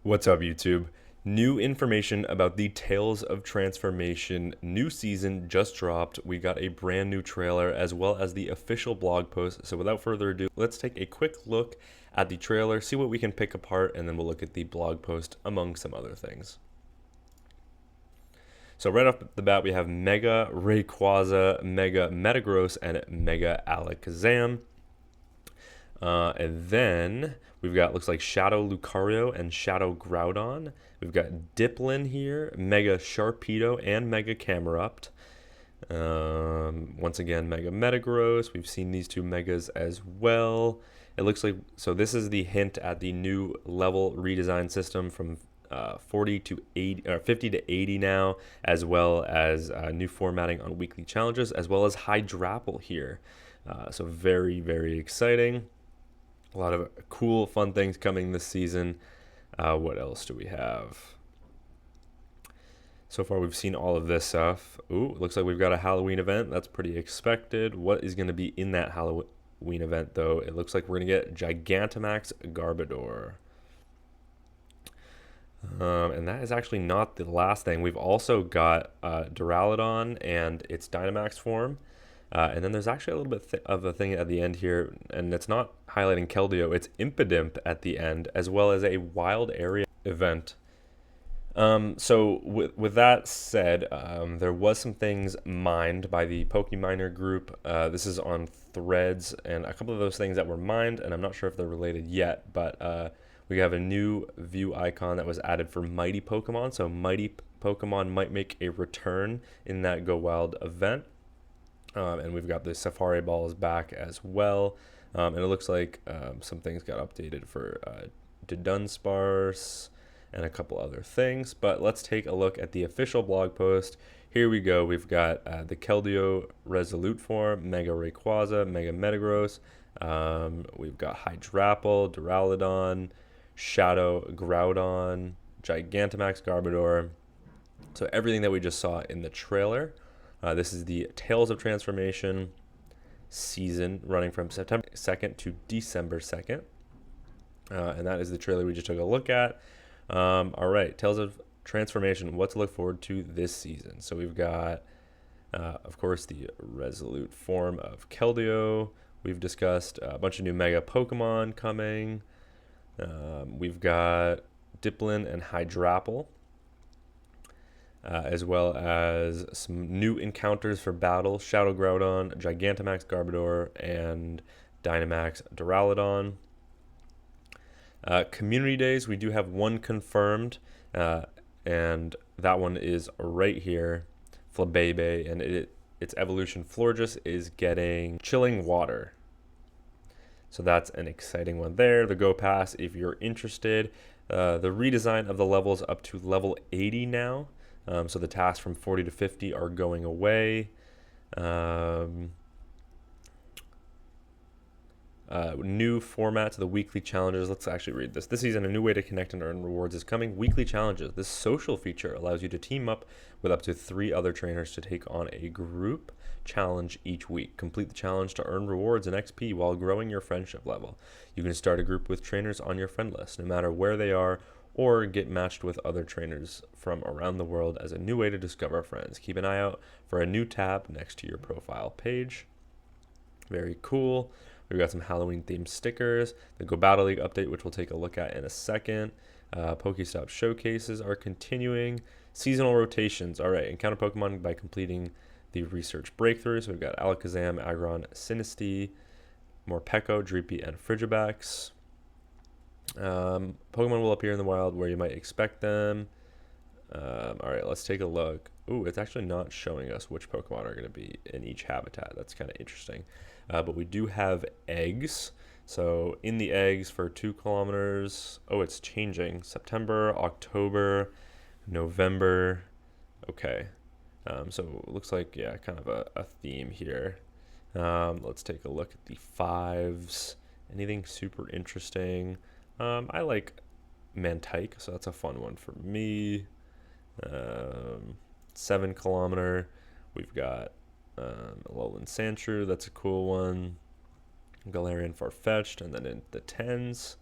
What's up, YouTube? New information about the Tales of Transformation new season just dropped. We got a brand new trailer as well as the official blog post. So without further ado, let's take a quick look at the trailer, see what we can pick apart, and then we'll look at the blog post among some other things. So right off the bat, we have Mega Rayquaza, Mega Metagross, and Mega Alakazam. And then we've got, looks like Shadow Lucario and Shadow Groudon. We've got Diplin here, Mega Sharpedo, and Mega Camerupt. Once again, Mega Metagross. We've seen these two Megas as well. It looks like, so this is the hint at the new level redesign system from 40 to 80, or 50 to 80 now, as well as new formatting on weekly challenges, as well as Hydrapple here. So very, very exciting. A lot of cool, fun things coming this season. What else do we have? So far, we've seen all of this stuff. Ooh, looks like we've got a Halloween event. That's pretty expected. What is going to be in that Halloween event, though? It looks like we're going to get Gigantamax Garbodor. And that is actually not the last thing. We've also got Duraludon and its Dynamax form. And then there's actually a little bit of a thing at the end here, and it's not highlighting Keldeo, it's Impidimp at the end, as well as a wild area event. So with that said, there was some things mined by the Pokeminer group. This is on Threads, and a couple of those things that were mined, and I'm not sure if they're related yet, but we have a new view icon that was added for Mighty Pokemon. So Mighty Pokemon might make a return in that Go Wild event. And we've got the Safari Balls back as well. And it looks like some things got updated for Dunsparce and a couple other things. But let's take a look at the official blog post. Here we go. We've got the Keldeo Resolute form, Mega Rayquaza, Mega Metagross. We've got Hydrapple, Duraludon, Shadow Groudon, Gigantamax Garbodor. So everything that we just saw in the trailer. This is the Tales of Transformation season running from September 2nd to December 2nd. And that is the trailer we just took a look at. All right, Tales of Transformation, what to look forward to this season. So we've got, of course, the Resolute form of Keldeo. We've discussed a bunch of new Mega Pokemon coming. We've got Diplin and Hydrapple. As well as some new encounters for battle, Shadow Groudon, Gigantamax Garbodor, and Dynamax Duraludon. Community days, we do have one confirmed, and that one is right here, Flabebe, and its evolution Florges is getting Chilling Water. So that's an exciting one there. The Go Pass, if you're interested. The redesign of the levels up to level 80 now. So the tasks from 40 to 50 are going away. New format to the weekly challenges. Let's actually read this. This season, a new way to connect and earn rewards is coming. Weekly challenges. This social feature allows you to team up with up to 3 other trainers to take on a group challenge each week. Complete the challenge to earn rewards and XP while growing your friendship level. You can start a group with trainers on your friend list, no matter where they are, or get matched with other trainers from around the world as a new way to discover friends. Keep an eye out for a new tab next to your profile page. Very cool. We've got some Halloween themed stickers. The Go Battle League update, which we'll take a look at in a second. Pokestop showcases are continuing. Seasonal rotations. All right, encounter Pokemon by completing the research breakthroughs. We've got Alakazam, Aggron, Sinistea, Morpeko, Dreepy, and Frigibax. Pokemon will appear in the wild where you might expect them. All right, let's take a look. Ooh, it's actually not showing us which Pokemon are going to be in each habitat. That's kind of interesting. But we do have eggs. So in the eggs for 2 kilometers. Oh, it's changing. September, October, November. Okay. So it looks like, yeah, kind of a theme here. Let's take a look at the 5s. Anything super interesting? I like Mantike, so that's a fun one for me. 7 kilometer. We've got Alolan Sandshrew, that's a cool one. Galarian Farfetch'd, and then in the 10s.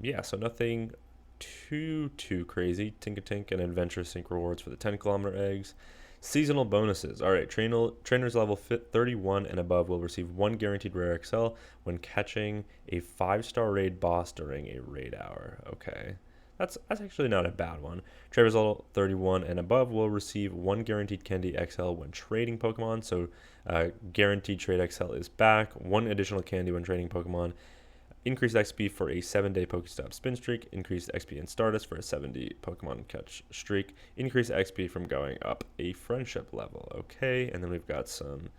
Yeah, so nothing too crazy. Tink-a-Tink and Adventure Sync rewards for the 10-kilometer eggs. Seasonal bonuses. All right, trainers level 31 and above will receive 1 guaranteed rare XL when catching a 5-star raid boss during a raid hour. Okay, that's actually not a bad one. Trainers level 31 and above will receive 1 guaranteed candy XL when trading Pokemon. So guaranteed trade XL is back. 1 additional candy when trading Pokemon. Increased XP for a 7-day Pokestop spin streak. Increased XP in Stardust for a 70 Pokemon catch streak. Increased XP from going up a friendship level. Okay, and then we've got some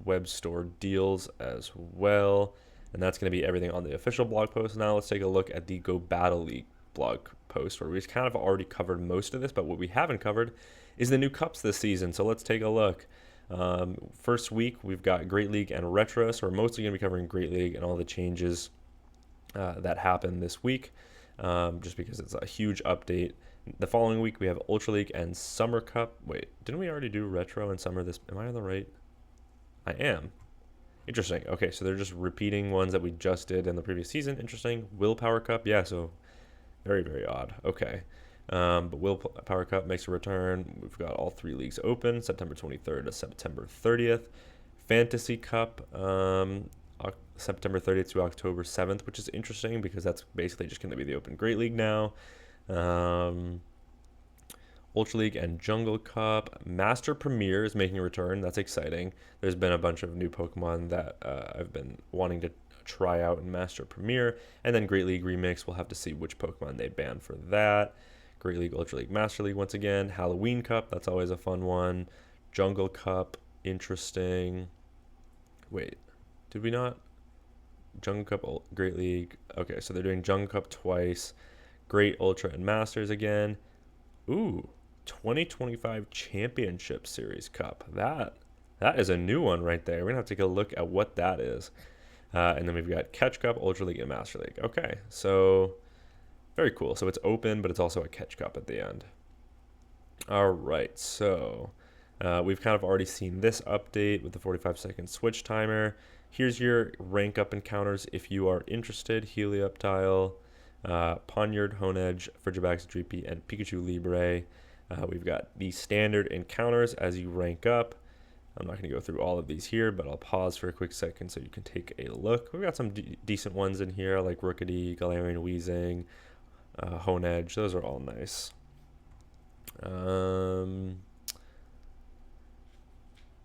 web store deals as well. And that's going to be everything on the official blog post. Now let's take a look at the Go Battle League blog post, where we've kind of already covered most of this, but what we haven't covered is the new cups this season. So let's take a look. First week, we've got Great League and Retro, so we're mostly going to be covering Great League and all the changes that happened this week, just because it's a huge update. The following week, we have Ultra League and Summer Cup. Wait, didn't we already do Retro and Summer this? Am I on the right? I am. Interesting. Okay, so they're just repeating ones that we just did in the previous season. Interesting. Willpower Cup. Yeah, so very odd. Okay. But Willpower Cup makes a return. We've got all 3 leagues open, September 23rd to September 30th. Fantasy Cup, September 30th to October 7th, which is interesting because that's basically just going to be the Open Great League now. Ultra League and Jungle Cup. Master Premier is making a return. That's exciting. There's been a bunch of new Pokemon that I've been wanting to try out in Master Premier. And then Great League Remix, we'll have to see which Pokemon they ban for that. Great League, Ultra League, Master League once again. Halloween Cup, that's always a fun one. Jungle Cup, interesting. Wait, did we not? Jungle Cup, Great League. Okay, so they're doing Jungle Cup twice. Great Ultra and Masters again. Ooh, 2025 Championship Series Cup. That is a new one right there. We're going to have to take a look at what that is. And then we've got Catch Cup, Ultra League, and Master League. Okay, so very cool. So it's open, but it's also a Catch Cup at the end. All right, so we've kind of already seen this update with the 45-second switch timer. Here's your rank up encounters if you are interested. Helioptile, Poniard, Honedge, Frigibax, Dreepy, and Pikachu Libre. We've got the standard encounters as you rank up. I'm not going to go through all of these here, but I'll pause for a quick second so you can take a look. We've got some decent ones in here, like Rookity, Galarian Weezing, Honedge. Those are all nice.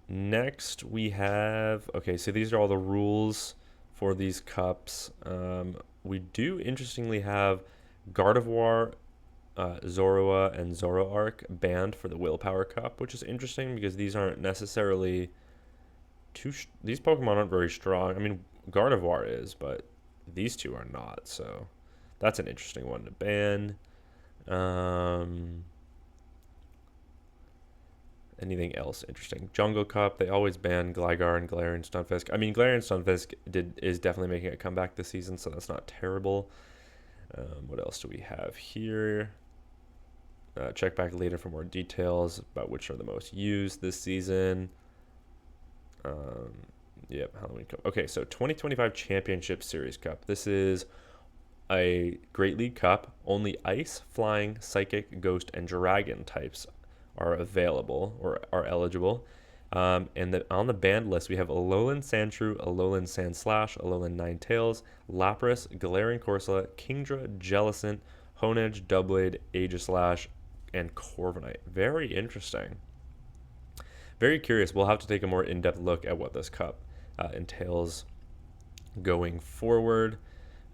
Next, we have... Okay, so these are all the rules for these cups. We do, interestingly, have Gardevoir, Zorua, and Zoroark banned for the Willpower Cup, which is interesting because these aren't necessarily these Pokemon aren't very strong. I mean, Gardevoir is, but these two are not, so that's an interesting one to ban. Anything else interesting? Jungle Cup, they always ban Gligar and Galarian Stunfisk. I mean, Galarian Stunfisk is definitely making a comeback this season, so that's not terrible. What else do we have here? Check back later for more details about which are the most used this season. Yep, Halloween Cup. Okay, so 2025 Championship Series Cup. This is a Great League Cup. Only Ice, Flying, Psychic, Ghost, and Dragon types are available or are eligible. And on the banned list, we have Alolan Sandshrew, Alolan Sandslash, Alolan Ninetales, Lapras, Galarian Corsola, Kingdra, Jellicent, Honedge, Doublade, Aegislash, and Corviknight. Very interesting. Very curious. We'll have to take a more in-depth look at what this cup entails going forward.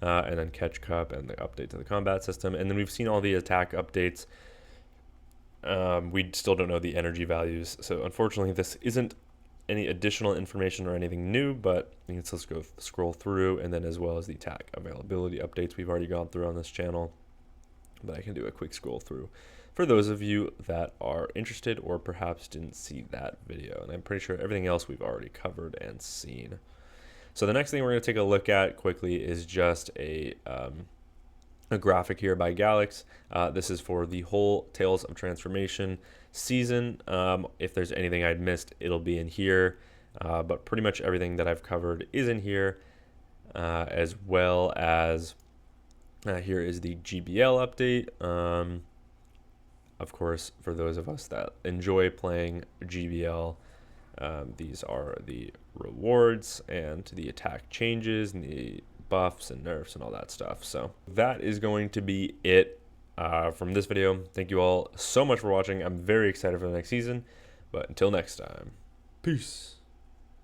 And then Catch Cup and the update to the combat system. And then we've seen all the attack updates. We still don't know the energy values, so unfortunately this isn't any additional information or anything new, but let's go scroll through, and then as well as the attack availability updates we've already gone through on this channel, but I can do a quick scroll through for those of you that are interested or perhaps didn't see that video, and I'm pretty sure everything else we've already covered and seen. So the next thing we're going to take a look at quickly is just a graphic here by Galax. This is for the whole Tales of Transformation season. If there's anything I'd missed, it'll be in here. But pretty much everything that I've covered is in here, as well as Here is the GBL update. Of course, for those of us that enjoy playing GBL, these are the rewards and the attack changes and the buffs and nerfs and all that stuff. So that is going to be it from this video. Thank you all so much for watching. I'm very excited for the next season, but until next time, peace.